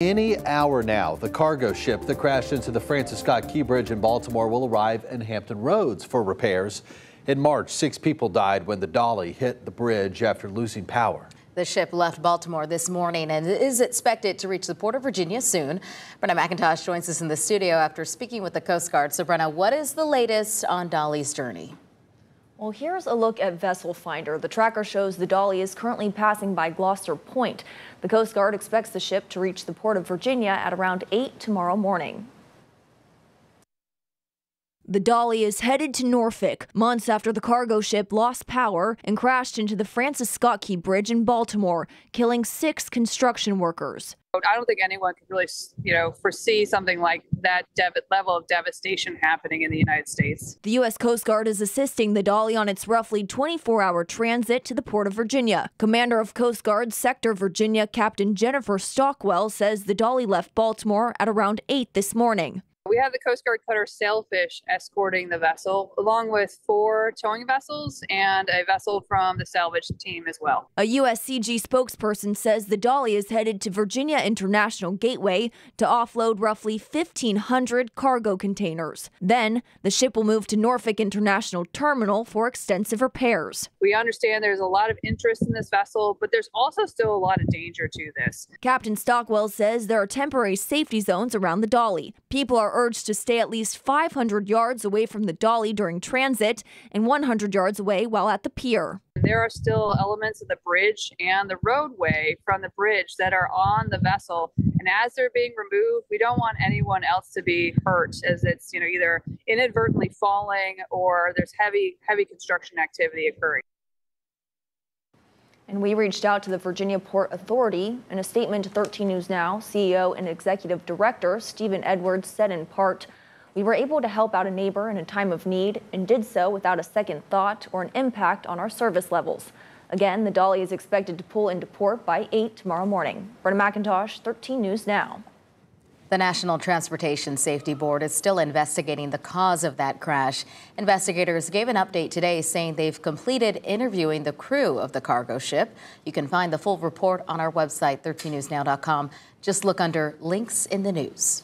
Any hour now, the cargo ship that crashed into the Francis Scott Key Bridge in Baltimore will arrive in Hampton Roads for repairs. In March, 6 people died when the Dali hit the bridge after losing power. The ship left Baltimore this morning and is expected to reach the port of Virginia soon. Brenna McIntosh joins us in the studio after speaking with the Coast Guard. So, Brenna, what is the latest on Dali's journey? Well, here's a look at Vessel Finder. The tracker shows the Dali is currently passing by Gloucester Point. The Coast Guard expects the ship to reach the port of Virginia at around 8 tomorrow morning. The Dali is headed to Norfolk, months after the cargo ship lost power and crashed into the Francis Scott Key Bridge in Baltimore, killing 6 construction workers. I don't think anyone could really, foresee something like that level of devastation happening in the United States. The U.S. Coast Guard is assisting the Dali on its roughly 24-hour transit to the port of Virginia. Commander of Coast Guard Sector Virginia, Captain Jennifer Stockwell, says the Dali left Baltimore at around 8 this morning. We have the Coast Guard cutter Sailfish escorting the vessel, along with 4 towing vessels and a vessel from the salvage team as well. A USCG spokesperson says the Dali is headed to Virginia International Gateway to offload roughly 1,500 cargo containers. Then the ship will move to Norfolk International Terminal for extensive repairs. We understand there's a lot of interest in this vessel, but there's also still a lot of danger to this. Captain Stockwell says there are temporary safety zones around the Dali. People are urged to stay at least 500 yards away from the Dali during transit and 100 yards away while at the pier. There are still elements of the bridge and the roadway from the bridge that are on the vessel, and as they're being removed, we don't want anyone else to be hurt, as it's either inadvertently falling or there's heavy construction activity occurring. And we reached out to the Virginia Port Authority. In a statement to 13 News Now, CEO and Executive Director Stephen Edwards said in part, "We were able to help out a neighbor in a time of need and did so without a second thought or an impact on our service levels." Again, the Dali is expected to pull into port by 8 tomorrow morning. Brenna McIntosh, 13 News Now. The National Transportation Safety Board is still investigating the cause of that crash. Investigators gave an update today saying they've completed interviewing the crew of the cargo ship. You can find the full report on our website, 13newsnow.com. Just look under links in the news.